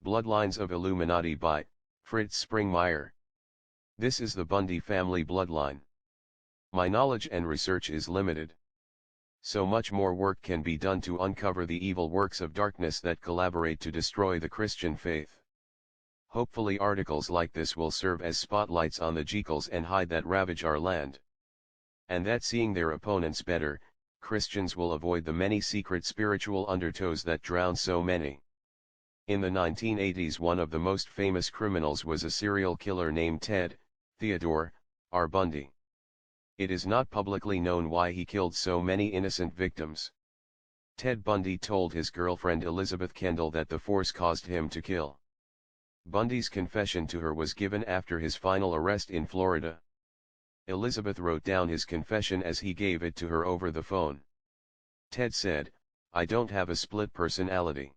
Bloodlines of Illuminati by Fritz Springmeier. This is the Bundy family bloodline. My knowledge and research is limited. So much more work can be done to uncover the evil works of darkness that collaborate to destroy the Christian faith. Hopefully articles like this will serve as spotlights on the Jekylls and Hyde that ravage our land. And that seeing their opponents better, Christians will avoid the many secret spiritual undertows that drown so many. In the 1980s, one of the most famous criminals was a serial killer named Ted Theodore R. Bundy. It is not publicly known why he killed so many innocent victims. Ted Bundy told his girlfriend Elizabeth Kendall that the force caused him to kill. Bundy's confession to her was given after his final arrest in Florida. Elizabeth wrote down his confession as he gave it to her over the phone. Ted said, "I don't have a split personality.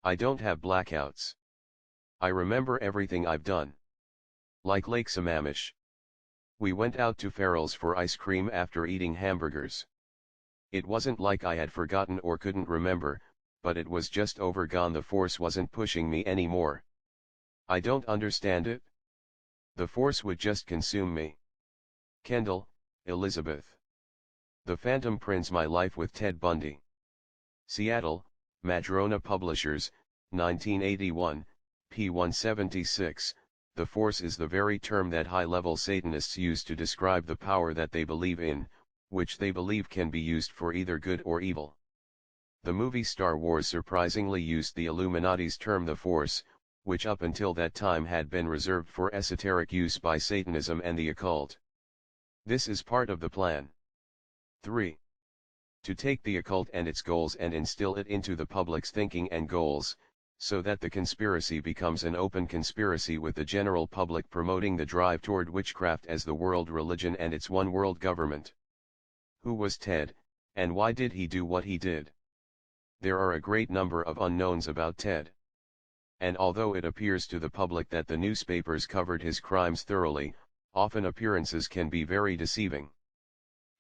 I don't have blackouts. I remember everything I've done. Like Lake Sammamish. We went out to Farrell's for ice cream after eating hamburgers. It wasn't like I had forgotten or couldn't remember, but it was just overgone. The force wasn't pushing me anymore. I don't understand it. The force would just consume me." Kendall, Elizabeth. The Phantom Prince: My Life with Ted Bundy. Seattle, Madrona Publishers, 1981, p. 176. The force is the very term that high-level Satanists use to describe the power that they believe in, which they believe can be used for either good or evil. The movie Star Wars surprisingly used the Illuminati's term the Force, which up until that time had been reserved for esoteric use by Satanism and the occult. This is part of the plan. 3. To take the occult and its goals and instill it into the public's thinking and goals, so that the conspiracy becomes an open conspiracy with the general public promoting the drive toward witchcraft as the world religion and its one world government. Who was Ted, and why did he do what he did? There are a great number of unknowns about Ted. And although it appears to the public that the newspapers covered his crimes thoroughly, often appearances can be very deceiving.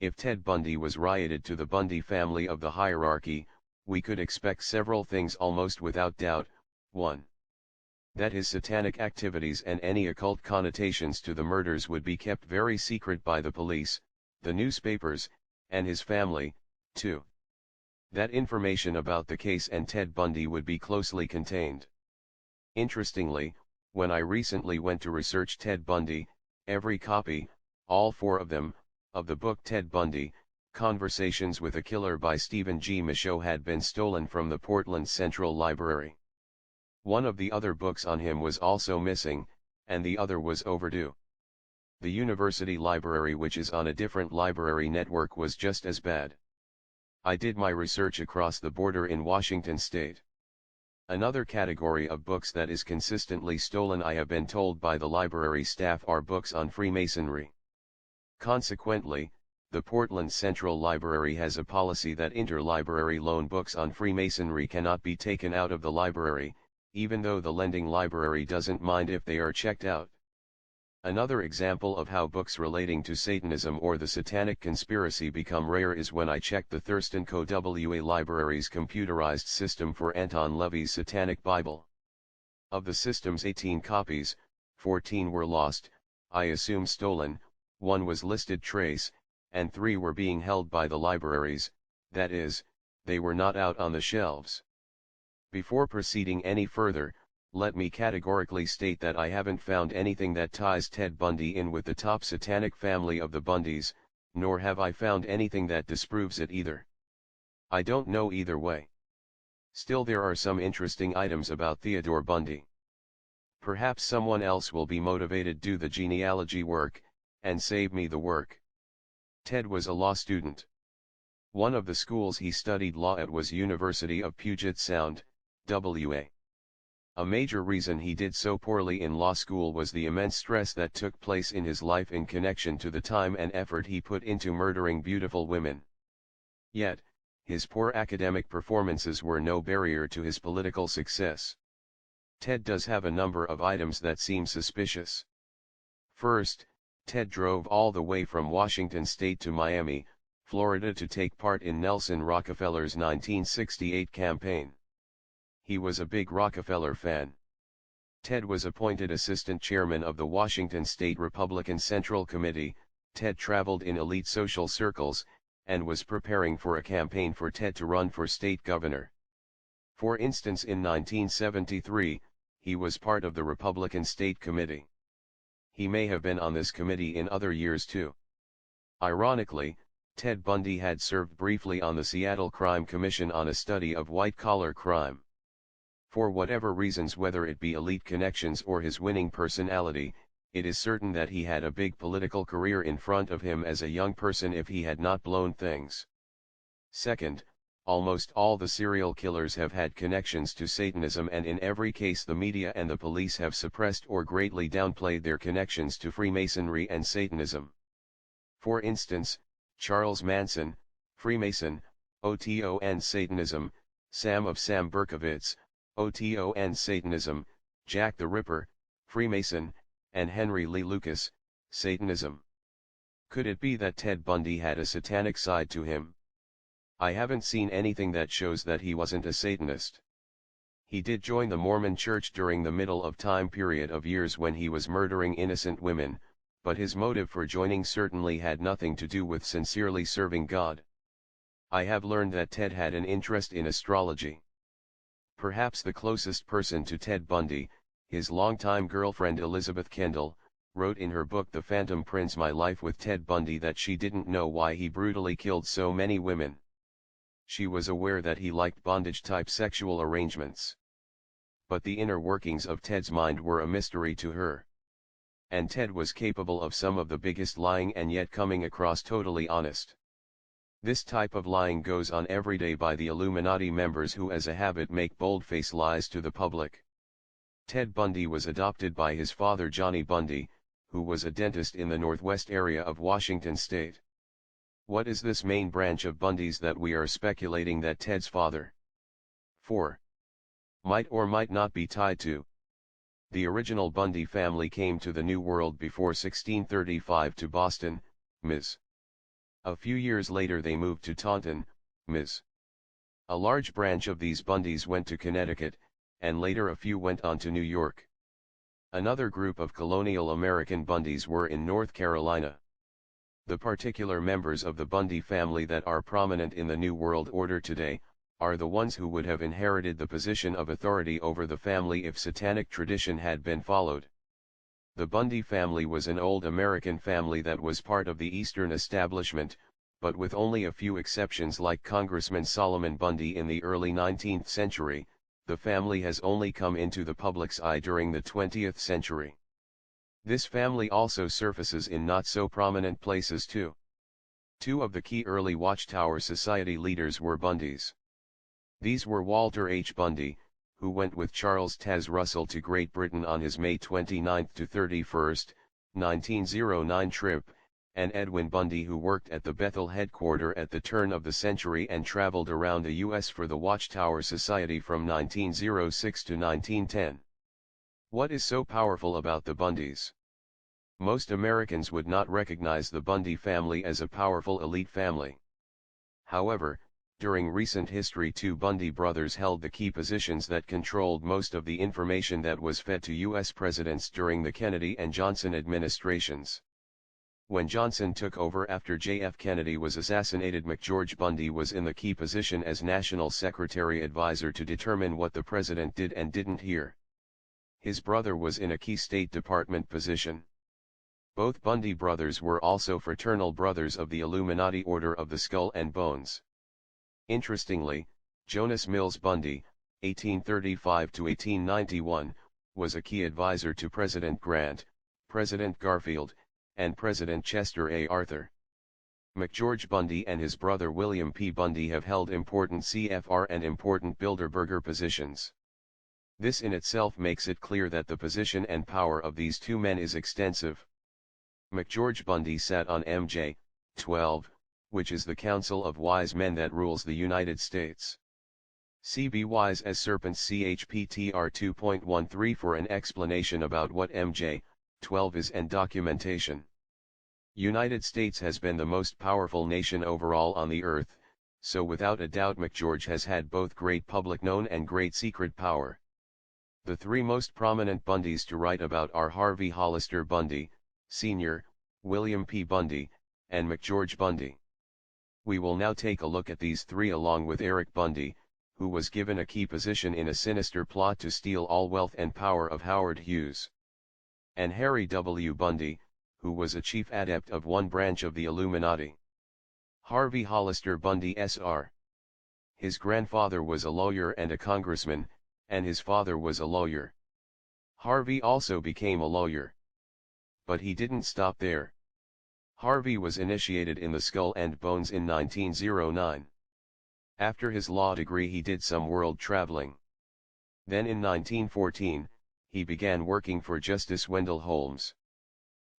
If Ted Bundy was rioted to the Bundy family of the hierarchy, we could expect several things almost without doubt. 1. That his satanic activities and any occult connotations to the murders would be kept very secret by the police, the newspapers, and his family. 2. That information about the case and Ted Bundy would be closely contained. Interestingly, when I recently went to research Ted Bundy, every copy, all 4 of them, of the book Ted Bundy, Conversations with a Killer by Stephen G. Michaud had been stolen from the Portland Central Library. One of the other books on him was also missing, and the other was overdue. The university library, which is on a different library network, was just as bad. I did my research across the border in Washington state. Another category of books that is consistently stolen, I have been told by the library staff, are books on Freemasonry. Consequently, the Portland Central Library has a policy that interlibrary loan books on Freemasonry cannot be taken out of the library, even though the lending library doesn't mind if they are checked out. Another example of how books relating to Satanism or the Satanic Conspiracy become rare is when I checked the Thurston Co. WA Library's computerized system for Anton LaVey's Satanic Bible. Of the system's 18 copies, 14 were lost, I assume stolen, 1 was listed trace, and 3 were being held by the libraries, that is, they were not out on the shelves. Before proceeding any further, let me categorically state that I haven't found anything that ties Ted Bundy in with the top satanic family of the Bundys, nor have I found anything that disproves it either. I don't know either way. Still, there are some interesting items about Theodore Bundy. Perhaps someone else will be motivated to do the genealogy work, and save me the work. Ted was a law student. One of the schools he studied law at was University of Puget Sound, WA. A major reason he did so poorly in law school was the immense stress that took place in his life in connection to the time and effort he put into murdering beautiful women. Yet, his poor academic performances were no barrier to his political success. Ted does have a number of items that seem suspicious. First, Ted drove all the way from Washington state to Miami, Florida to take part in Nelson Rockefeller's 1968 campaign. He was a big Rockefeller fan. Ted was appointed assistant chairman of the Washington State Republican Central Committee. Ted traveled in elite social circles, and was preparing for a campaign for Ted to run for state governor. For instance, in 1973, he was part of the Republican State Committee. He may have been on this committee in other years too. Ironically, Ted Bundy had served briefly on the Seattle Crime Commission on a study of white-collar crime. For whatever reasons, whether it be elite connections or his winning personality, it is certain that he had a big political career in front of him as a young person if he had not blown things. Second, almost all the serial killers have had connections to Satanism, and in every case the media and the police have suppressed or greatly downplayed their connections to Freemasonry and Satanism. For instance, Charles Manson, Freemason, OTO and Satanism; Sam of Sam Berkowitz, OTO and Satanism; Jack the Ripper, Freemason; and Henry Lee Lucas, Satanism. Could it be that Ted Bundy had a satanic side to him? I haven't seen anything that shows that he wasn't a Satanist. He did join the Mormon Church during the middle of time period of years when he was murdering innocent women, but his motive for joining certainly had nothing to do with sincerely serving God. I have learned that Ted had an interest in astrology. Perhaps the closest person to Ted Bundy, his longtime girlfriend Elizabeth Kendall, wrote in her book The Phantom Prince: My Life with Ted Bundy, that she didn't know why he brutally killed so many women. She was aware that he liked bondage-type sexual arrangements. But the inner workings of Ted's mind were a mystery to her. And Ted was capable of some of the biggest lying, and yet coming across totally honest. This type of lying goes on every day by the Illuminati members, who as a habit make bold-faced lies to the public. Ted Bundy was adopted by his father Johnny Bundy, who was a dentist in the northwest area of Washington state. What is this main branch of Bundys that we are speculating that Ted's father 4 might or might not be tied to? The original Bundy family came to the New World before 1635 to Boston, Mass. A few years later they moved to Taunton, Mass. A large branch of these Bundys went to Connecticut, and later a few went on to New York. Another group of colonial American Bundys were in North Carolina. The particular members of the Bundy family that are prominent in the New World Order today, are the ones who would have inherited the position of authority over the family if satanic tradition had been followed. The Bundy family was an old American family that was part of the Eastern establishment, but with only a few exceptions like Congressman Solomon Bundy in the early 19th century, the family has only come into the public's eye during the 20th century. This family also surfaces in not so prominent places too. Two of the key early Watchtower Society leaders were Bundys. These were Walter H. Bundy, who went with Charles Taz Russell to Great Britain on his May 29 to 31, 1909 trip, and Edwin Bundy, who worked at the Bethel headquarters at the turn of the century and traveled around the U.S. for the Watchtower Society from 1906 to 1910. What is so powerful about the Bundys? Most Americans would not recognize the Bundy family as a powerful elite family. However, during recent history, two Bundy brothers held the key positions that controlled most of the information that was fed to U.S. presidents during the Kennedy and Johnson administrations. When Johnson took over after J.F. Kennedy was assassinated, McGeorge Bundy was in the key position as National Secretary Advisor to determine what the president did and didn't hear. His brother was in a key State Department position. Both Bundy brothers were also fraternal brothers of the Illuminati Order of the Skull and Bones. Interestingly, Jonas Mills Bundy, 1835 to 1891, was a key advisor to President Grant, President Garfield, and President Chester A. Arthur. McGeorge Bundy and his brother William P. Bundy have held important CFR and important Bilderberger positions. This in itself makes it clear that the position and power of these two men is extensive. McGeorge Bundy sat on MJ 12, which is the Council of Wise Men that rules the United States. CB Wise as Serpents CHPTR 2.13 for an explanation about what MJ 12 is and documentation. United States has been the most powerful nation overall on the earth, so without a doubt McGeorge has had both great public known and great secret power. The three most prominent Bundys to write about are Harvey Hollister Bundy, Sr., William P. Bundy, and McGeorge Bundy. We will now take a look at these three along with Eric Bundy, who was given a key position in a sinister plot to steal all wealth and power of Howard Hughes. And Harry W. Bundy, who was a chief adept of one branch of the Illuminati. Harvey Hollister Bundy Sr. His grandfather was a lawyer and a congressman, and his father was a lawyer. Harvey also became a lawyer. But he didn't stop there. Harvey was initiated in the Skull and Bones in 1909. After his law degree he did some world traveling. Then in 1914, he began working for Justice Wendell Holmes.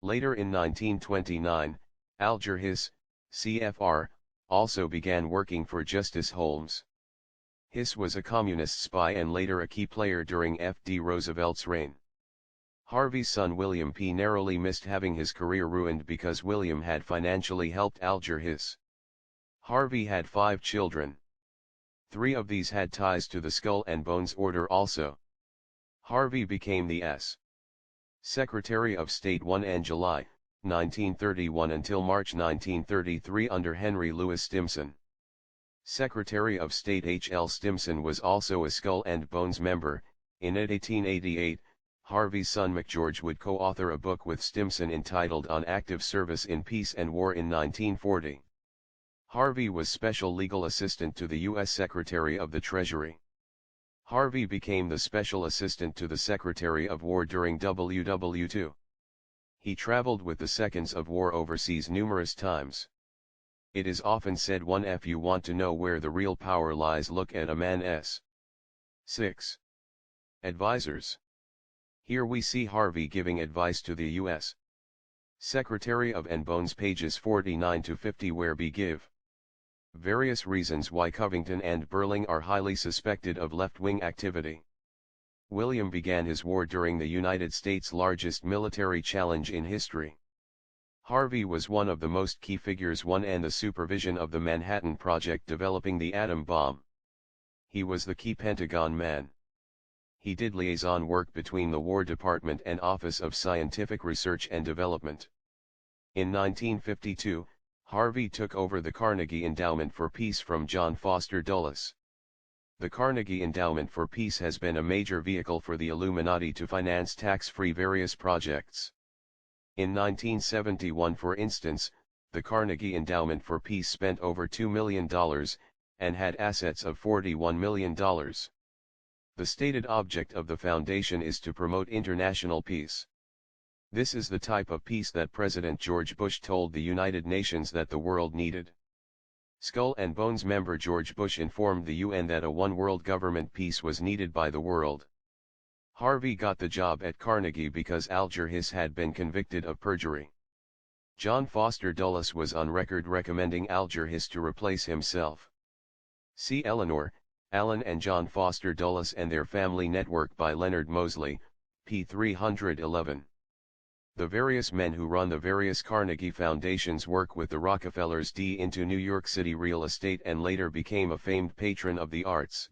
Later in 1929, Alger Hiss, CFR, also began working for Justice Holmes. Hiss was a communist spy and later a key player during F.D. Roosevelt's reign. Harvey's son William P. narrowly missed having his career ruined because William had financially helped Alger Hiss. Harvey had 5 children. 3 of these had ties to the Skull and Bones Order also. Harvey became the S. Secretary of State 1 and July, 1931 until March 1933 under Henry Louis Stimson. Secretary of State H. L. Stimson was also a Skull and Bones member. In 1888, Harvey's son McGeorge would co-author a book with Stimson entitled On Active Service in Peace and War in 1940. Harvey was special legal assistant to the U.S. Secretary of the Treasury. Harvey became the special assistant to the Secretary of War during WW II. He traveled with the Seconds of War overseas numerous times. It is often said if you want to know where the real power lies, look at a man's 6 advisors. Here we see Harvey giving advice to the U.S. Secretary of and Bones pages 49 to 50 where we give various reasons why Covington and Burling are highly suspected of left-wing activity. William began his war during the United States' largest military challenge in history. Harvey was one of the most key figures and the supervision of the Manhattan Project developing the atom bomb. He was the key Pentagon man. He did liaison work between the War Department and Office of Scientific Research and Development. In 1952, Harvey took over the Carnegie Endowment for Peace from John Foster Dulles. The Carnegie Endowment for Peace has been a major vehicle for the Illuminati to finance tax-free various projects. In 1971, for instance, the Carnegie Endowment for Peace spent over $2 million, and had assets of $41 million. The stated object of the foundation is to promote international peace. This is the type of peace that President George Bush told the United Nations that the world needed. Skull and Bones member George Bush informed the UN that a one-world government peace was needed by the world. Harvey got the job at Carnegie because Alger Hiss had been convicted of perjury. John Foster Dulles was on record recommending Alger Hiss to replace himself. See Eleanor, Alan and John Foster Dulles and Their Family Network by Leonard Mosley, p. 311. The various men who run the various Carnegie Foundations work with the Rockefellers into New York City real estate and later became a famed patron of the arts.